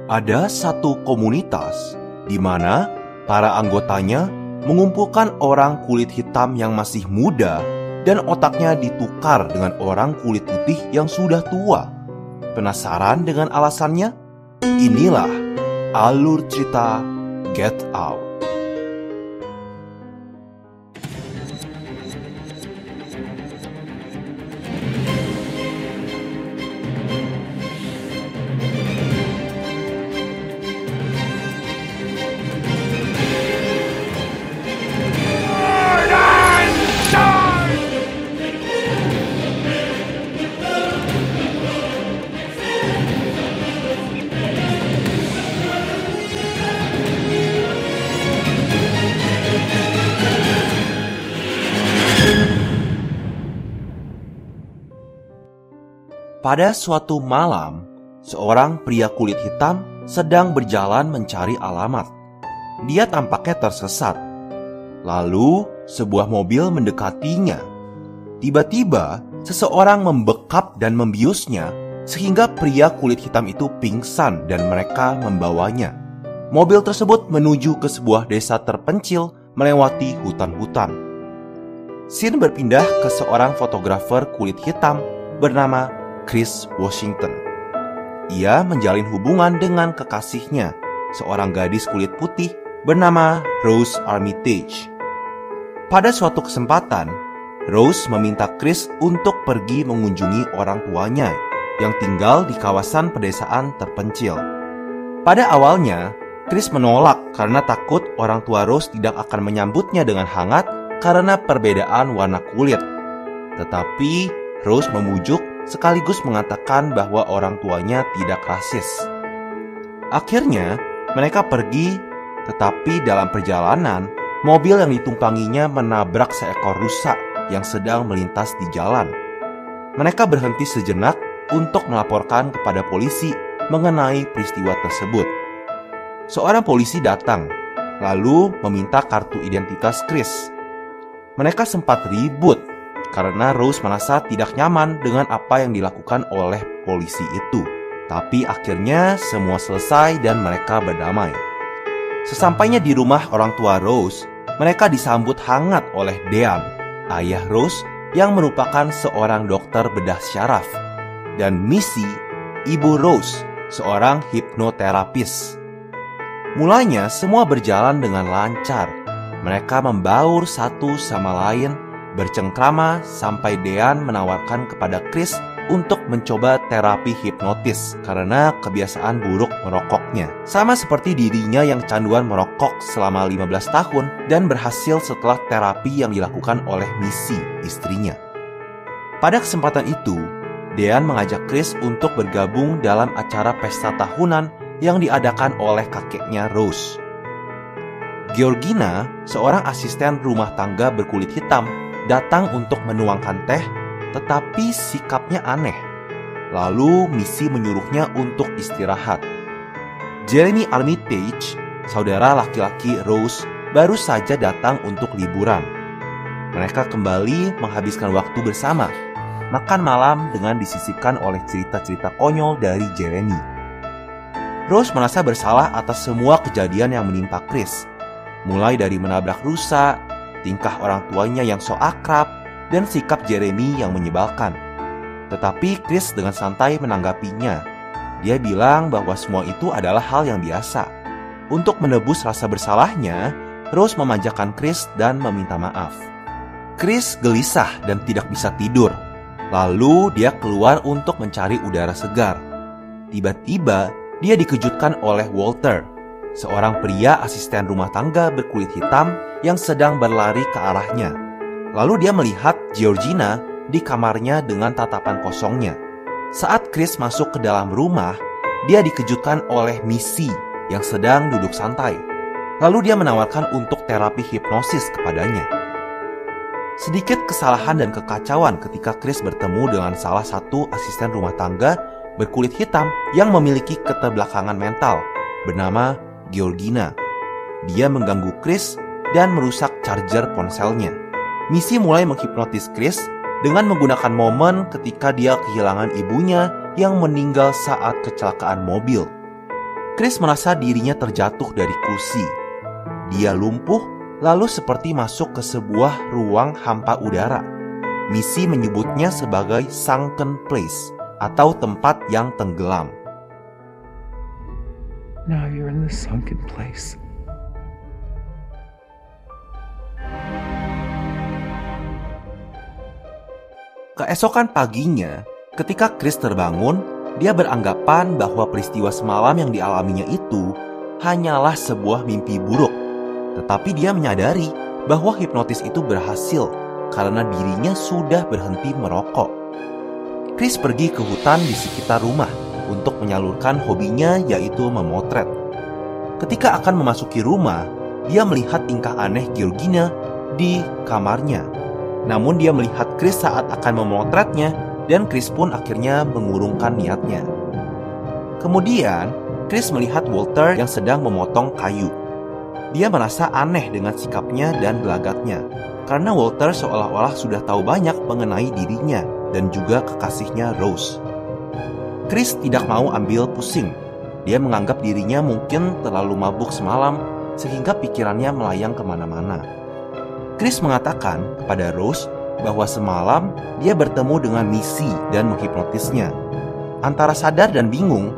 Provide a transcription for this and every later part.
Ada satu komunitas di mana para anggotanya mengumpulkan orang kulit hitam yang masih muda dan otaknya ditukar dengan orang kulit putih yang sudah tua. Penasaran dengan alasannya? Inilah alur cerita Get Out. Pada suatu malam, seorang pria kulit hitam sedang berjalan mencari alamat. Dia tampaknya tersesat. Lalu, sebuah mobil mendekatinya. Tiba-tiba, seseorang membekap dan membiusnya, sehingga pria kulit hitam itu pingsan dan mereka membawanya. Mobil tersebut menuju ke sebuah desa terpencil melewati hutan-hutan. Scene berpindah ke seorang fotografer kulit hitam bernama Chris Washington. Ia menjalin hubungan dengan kekasihnya, seorang gadis kulit putih bernama Rose Armitage. Pada suatu kesempatan, Rose meminta Chris untuk pergi mengunjungi orang tuanya yang tinggal di kawasan pedesaan terpencil. Pada awalnya, Chris menolak karena takut orang tua Rose tidak akan menyambutnya dengan hangat karena perbedaan warna kulit. Tetapi Rose memujuk sekaligus mengatakan bahwa orang tuanya tidak rasis. Akhirnya, mereka pergi, tetapi dalam perjalanan, mobil yang ditumpanginya menabrak seekor rusa yang sedang melintas di jalan. Mereka berhenti sejenak untuk melaporkan kepada polisi mengenai peristiwa tersebut. Seorang polisi datang, lalu meminta kartu identitas Chris. Mereka sempat ribut karena Rose merasa tidak nyaman dengan apa yang dilakukan oleh polisi itu. Tapi akhirnya semua selesai dan mereka berdamai. Sesampainya di rumah orang tua Rose, mereka disambut hangat oleh Dean, ayah Rose yang merupakan seorang dokter bedah syaraf, dan Missy, ibu Rose, seorang hipnoterapis. Mulanya semua berjalan dengan lancar. Mereka membaur satu sama lain, bercengkrama sampai Dean menawarkan kepada Chris untuk mencoba terapi hipnotis karena kebiasaan buruk merokoknya. Sama seperti dirinya yang kecanduan merokok selama 15 tahun dan berhasil setelah terapi yang dilakukan oleh Missy, istrinya. Pada kesempatan itu, Dean mengajak Chris untuk bergabung dalam acara pesta tahunan yang diadakan oleh kakeknya Rose. Georgina, seorang asisten rumah tangga berkulit hitam, datang untuk menuangkan teh, tetapi sikapnya aneh. Lalu Missy menyuruhnya untuk istirahat. Jeremy Armitage, saudara laki-laki Rose, baru saja datang untuk liburan. Mereka kembali menghabiskan waktu bersama, makan malam dengan disisipkan oleh cerita-cerita konyol dari Jeremy. Rose merasa bersalah atas semua kejadian yang menimpa Chris, mulai dari menabrak rusa, tingkah orang tuanya yang so akrab, dan sikap Jeremy yang menyebalkan. Tetapi Chris dengan santai menanggapinya. Dia bilang bahwa semua itu adalah hal yang biasa. Untuk menebus rasa bersalahnya, Rose memanjakan Chris dan meminta maaf. Chris gelisah dan tidak bisa tidur. Lalu dia keluar untuk mencari udara segar. Tiba-tiba dia dikejutkan oleh Walter, seorang pria asisten rumah tangga berkulit hitam yang sedang berlari ke arahnya. Lalu dia melihat Georgina di kamarnya dengan tatapan kosongnya. Saat Chris masuk ke dalam rumah, dia dikejutkan oleh Missy yang sedang duduk santai. Lalu dia menawarkan untuk terapi hipnosis kepadanya. Sedikit kesalahan dan kekacauan ketika Chris bertemu dengan salah satu asisten rumah tangga berkulit hitam yang memiliki keterbelakangan mental bernama Georgina. Dia mengganggu Chris dan merusak charger ponselnya. Missy mulai menghipnotis Chris dengan menggunakan momen ketika dia kehilangan ibunya yang meninggal saat kecelakaan mobil. Chris merasa dirinya terjatuh dari kursi. Dia lumpuh, lalu seperti masuk ke sebuah ruang hampa udara. Missy menyebutnya sebagai sunken place atau tempat yang tenggelam. Now you're in the sunken place. Keesokan paginya, ketika Chris terbangun, dia beranggapan bahwa peristiwa semalam yang dialaminya itu hanyalah sebuah mimpi buruk. Tetapi dia menyadari bahwa hipnotis itu berhasil karena dirinya sudah berhenti merokok. Chris pergi ke hutan di sekitar rumah untuk menyalurkan hobinya, yaitu memotret. Ketika akan memasuki rumah, dia melihat tingkah aneh Georgina di kamarnya. Namun dia melihat Chris saat akan memotretnya, dan Chris pun akhirnya mengurungkan niatnya. Kemudian, Chris melihat Walter yang sedang memotong kayu. Dia merasa aneh dengan sikapnya dan gelagatnya, karena Walter seolah-olah sudah tahu banyak mengenai dirinya dan juga kekasihnya Rose. Chris tidak mau ambil pusing. Dia menganggap dirinya mungkin terlalu mabuk semalam, sehingga pikirannya melayang kemana-mana. Chris mengatakan kepada Rose bahwa semalam dia bertemu dengan Missy dan menghipnotisnya. Antara sadar dan bingung,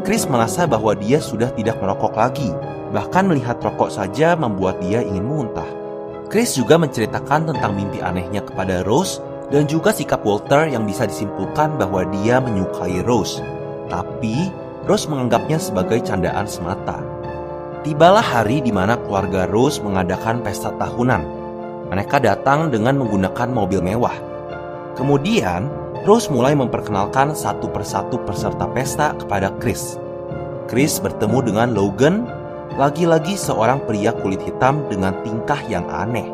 Chris merasa bahwa dia sudah tidak merokok lagi. Bahkan melihat rokok saja membuat dia ingin muntah. Chris juga menceritakan tentang mimpi anehnya kepada Rose dan juga sikap Walter yang bisa disimpulkan bahwa dia menyukai Rose. Tapi Rose menganggapnya sebagai candaan semata. Tibalah hari di mana keluarga Rose mengadakan pesta tahunan. Mereka datang dengan menggunakan mobil mewah. Kemudian, Rose mulai memperkenalkan satu persatu peserta pesta kepada Chris. Chris bertemu dengan Logan, lagi-lagi seorang pria kulit hitam dengan tingkah yang aneh.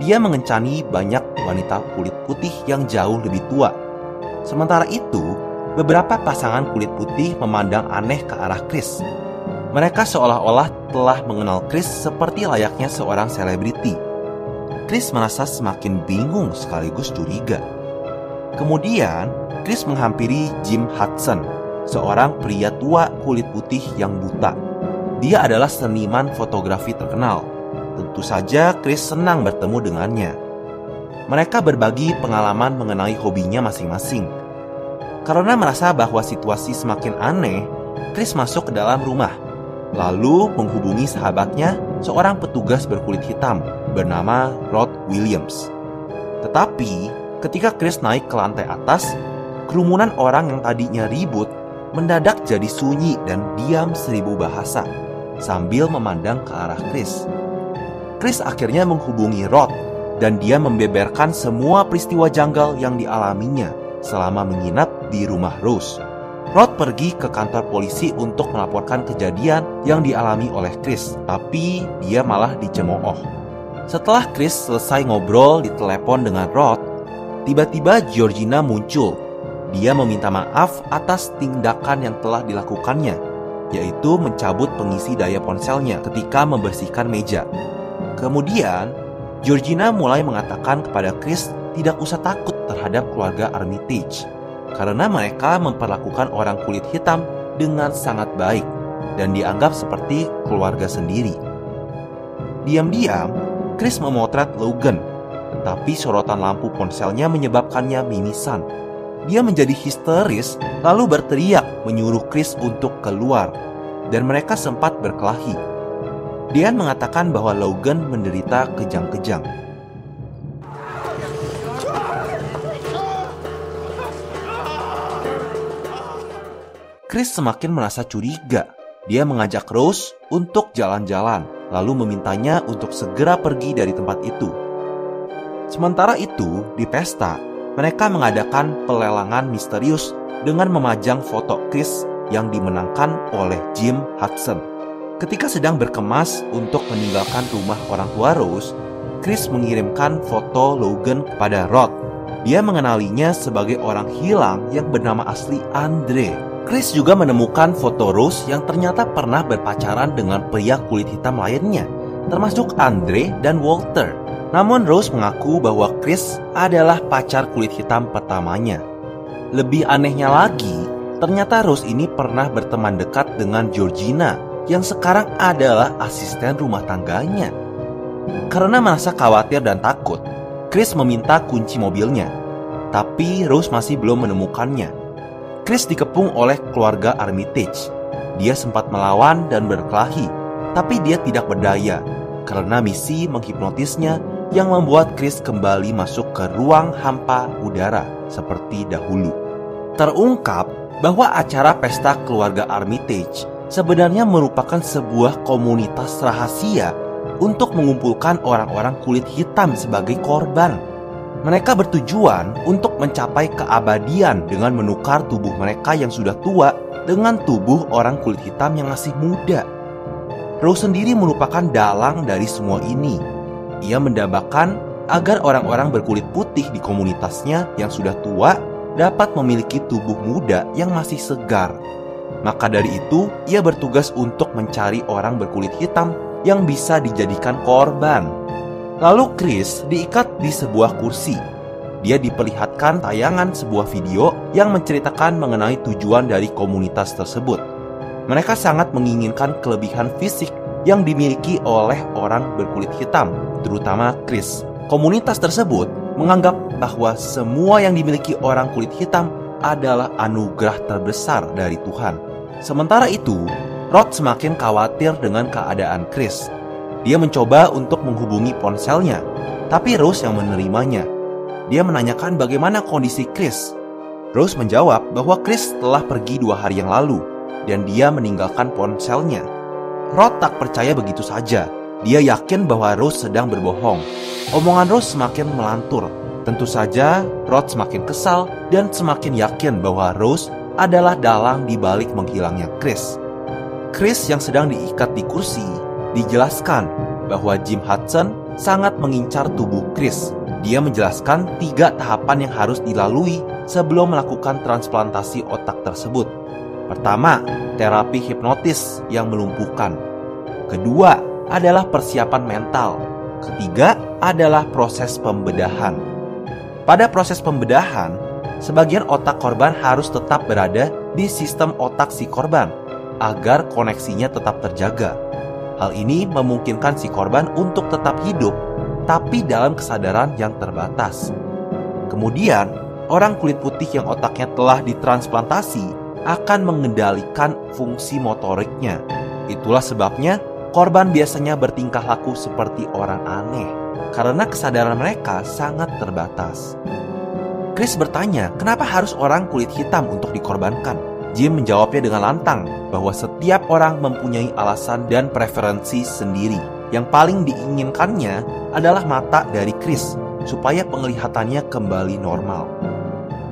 Dia mengencani banyak wanita kulit putih yang jauh lebih tua. Sementara itu, beberapa pasangan kulit putih memandang aneh ke arah Chris. Mereka seolah-olah telah mengenal Chris seperti layaknya seorang selebriti. Chris merasa semakin bingung sekaligus curiga. Kemudian, Chris menghampiri Jim Hudson, seorang pria tua kulit putih yang buta. Dia adalah seniman fotografi terkenal. Tentu saja Chris senang bertemu dengannya. Mereka berbagi pengalaman mengenai hobinya masing-masing. Karena merasa bahwa situasi semakin aneh, Chris masuk ke dalam rumah, lalu menghubungi sahabatnya, seorang petugas berkulit hitam bernama Rod Williams. Tetapi ketika Chris naik ke lantai atas, kerumunan orang yang tadinya ribut mendadak jadi sunyi dan diam seribu bahasa sambil memandang ke arah Chris. Chris akhirnya menghubungi Rod dan dia membeberkan semua peristiwa janggal yang dialaminya selama menginap di rumah Rose. Rod pergi ke kantor polisi untuk melaporkan kejadian yang dialami oleh Chris, tapi dia malah dicemooh. Setelah Chris selesai ngobrol di telepon dengan Rod, tiba-tiba Georgina muncul. Dia meminta maaf atas tindakan yang telah dilakukannya, yaitu mencabut pengisi daya ponselnya ketika membersihkan meja. Kemudian, Georgina mulai mengatakan kepada Chris tidak usah takut terhadap keluarga Armitage, karena mereka memperlakukan orang kulit hitam dengan sangat baik dan dianggap seperti keluarga sendiri. Diam-diam, Chris memotret Logan, tetapi sorotan lampu ponselnya menyebabkannya mimisan. Dia menjadi histeris lalu berteriak menyuruh Chris untuk keluar, dan mereka sempat berkelahi. Diane mengatakan bahwa Logan menderita kejang-kejang. Chris semakin merasa curiga. Dia mengajak Rose untuk jalan-jalan, lalu memintanya untuk segera pergi dari tempat itu. Sementara itu, di pesta, mereka mengadakan pelelangan misterius dengan memajang foto Chris yang dimenangkan oleh Jim Hudson. Ketika sedang berkemas untuk meninggalkan rumah orang tua Rose, Chris mengirimkan foto Logan kepada Rod. Dia mengenalinya sebagai orang hilang yang bernama asli Andre. Chris juga menemukan foto Rose yang ternyata pernah berpacaran dengan pria kulit hitam lainnya, termasuk Andre dan Walter. Namun Rose mengaku bahwa Chris adalah pacar kulit hitam pertamanya. Lebih anehnya lagi, Ternyata Rose ini pernah berteman dekat dengan Georgina yang sekarang adalah asisten rumah tangganya. Karena merasa khawatir dan takut, Chris meminta kunci mobilnya. Tapi Rose masih belum menemukannya. Chris dikepung oleh keluarga Armitage. Dia sempat melawan dan berkelahi, tapi dia tidak berdaya karena misi menghipnotisnya yang membuat Chris kembali masuk ke ruang hampa udara seperti dahulu. Terungkap bahwa acara pesta keluarga Armitage sebenarnya merupakan sebuah komunitas rahasia untuk mengumpulkan orang-orang kulit hitam sebagai korban. Mereka bertujuan untuk mencapai keabadian dengan menukar tubuh mereka yang sudah tua dengan tubuh orang kulit hitam yang masih muda. Rose sendiri merupakan dalang dari semua ini. Ia mendambakan agar orang-orang berkulit putih di komunitasnya yang sudah tua dapat memiliki tubuh muda yang masih segar. Maka dari itu, ia bertugas untuk mencari orang berkulit hitam yang bisa dijadikan korban. Lalu Chris diikat di sebuah kursi. Dia diperlihatkan tayangan sebuah video yang menceritakan mengenai tujuan dari komunitas tersebut. Mereka sangat menginginkan kelebihan fisik yang dimiliki oleh orang berkulit hitam, terutama Chris. Komunitas tersebut menganggap bahwa semua yang dimiliki orang kulit hitam adalah anugerah terbesar dari Tuhan. Sementara itu, Rod semakin khawatir dengan keadaan Chris. Dia mencoba untuk menghubungi ponselnya, tapi Rose yang menerimanya. Dia menanyakan bagaimana kondisi Chris. Rose menjawab bahwa Chris telah pergi 2 hari yang lalu, dan dia meninggalkan ponselnya. Rod tak percaya begitu saja. Dia yakin bahwa Rose sedang berbohong. Omongan Rose semakin melantur. Tentu saja, Rod semakin kesal dan semakin yakin bahwa Rose adalah dalang di balik menghilangnya Chris. Chris yang sedang diikat di kursi dijelaskan bahwa Jim Hudson sangat mengincar tubuh Chris. Dia menjelaskan 3 tahapan yang harus dilalui sebelum melakukan transplantasi otak tersebut. Pertama, terapi hipnotis yang melumpuhkan. Kedua, adalah persiapan mental. Ketiga, adalah proses pembedahan. Pada proses pembedahan, sebagian otak korban harus tetap berada di sistem otak si korban agar koneksinya tetap terjaga. Hal ini memungkinkan si korban untuk tetap hidup, tapi dalam kesadaran yang terbatas. Kemudian, orang kulit putih yang otaknya telah ditransplantasi akan mengendalikan fungsi motoriknya. Itulah sebabnya korban biasanya bertingkah laku seperti orang aneh, karena kesadaran mereka sangat terbatas. Chris bertanya, kenapa harus orang kulit hitam untuk dikorbankan? Jim menjawabnya dengan lantang bahwa setiap orang mempunyai alasan dan preferensi sendiri. Yang paling diinginkannya adalah mata dari Chris supaya penglihatannya kembali normal.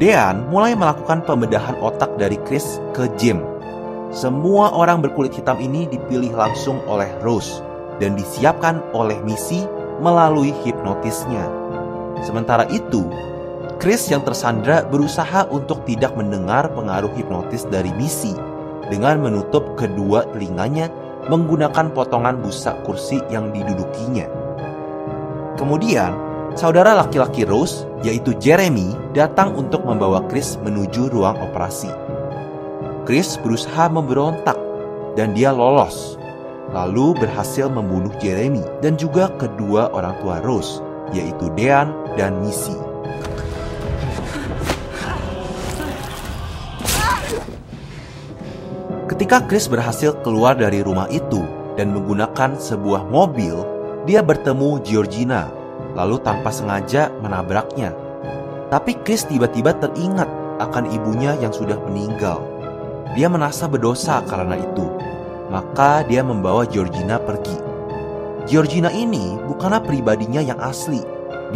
Dean mulai melakukan pembedahan otak dari Chris ke Jim. Semua orang berkulit hitam ini dipilih langsung oleh Rose dan disiapkan oleh misi melalui hipnotisnya. Sementara itu, Chris yang tersandra berusaha untuk tidak mendengar pengaruh hipnotis dari misi dengan menutup kedua telinganya menggunakan potongan busa kursi yang didudukinya. Kemudian, saudara laki-laki Rose, yaitu Jeremy, datang untuk membawa Chris menuju ruang operasi. Chris berusaha memberontak dan dia lolos, lalu berhasil membunuh Jeremy dan juga kedua orang tua Rose, yaitu Dean dan Missy. Ketika Chris berhasil keluar dari rumah itu dan menggunakan sebuah mobil, dia bertemu Georgina, lalu tanpa sengaja menabraknya. Tapi Chris tiba-tiba teringat akan ibunya yang sudah meninggal. Dia merasa berdosa karena itu, maka dia membawa Georgina pergi. Georgina ini bukanlah pribadinya yang asli.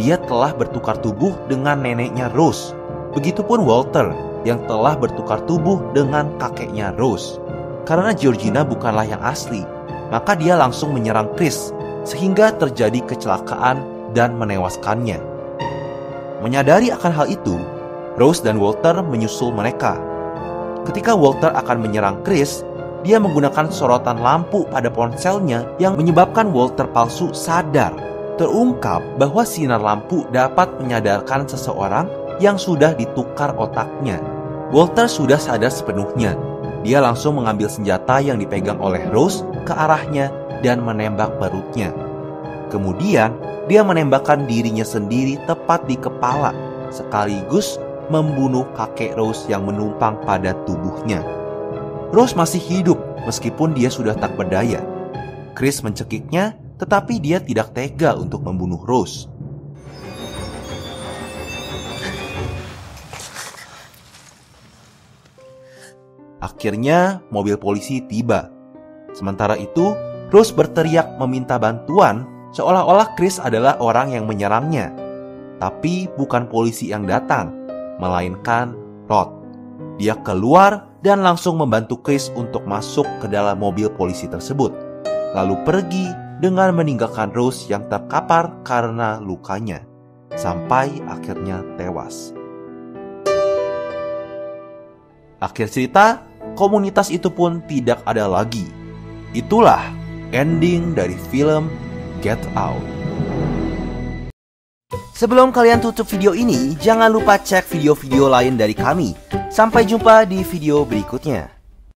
Dia telah bertukar tubuh dengan neneknya Rose. Begitupun Walter yang telah bertukar tubuh dengan kakeknya Rose. Karena Georgina bukanlah yang asli, maka dia langsung menyerang Chris sehingga terjadi kecelakaan dan menewaskannya. Menyadari akan hal itu, Rose dan Walter menyusul mereka. Ketika Walter akan menyerang Chris, dia menggunakan sorotan lampu pada ponselnya yang menyebabkan Walter palsu sadar. Terungkap bahwa sinar lampu dapat menyadarkan seseorang yang sudah ditukar otaknya. Walter sudah sadar sepenuhnya. Dia langsung mengambil senjata yang dipegang oleh Rose ke arahnya dan menembak perutnya. Kemudian, dia menembakkan dirinya sendiri tepat di kepala, sekaligus membunuh kakek Rose yang menumpang pada tubuhnya. Rose masih hidup meskipun dia sudah tak berdaya. Chris mencekiknya, tetapi dia tidak tega untuk membunuh Rose. Akhirnya, mobil polisi tiba. Sementara itu, Rose berteriak meminta bantuan seolah-olah Chris adalah orang yang menyerangnya. Tapi bukan polisi yang datang, melainkan Rod. Dia keluar dan langsung membantu Chris untuk masuk ke dalam mobil polisi tersebut, lalu pergi dengan meninggalkan Rose yang terkapar karena lukanya, sampai akhirnya tewas. Akhir cerita, komunitas itu pun tidak ada lagi. Itulah ending dari film Get Out. Sebelum kalian tutup video ini, jangan lupa cek video-video lain dari kami. Sampai jumpa di video berikutnya.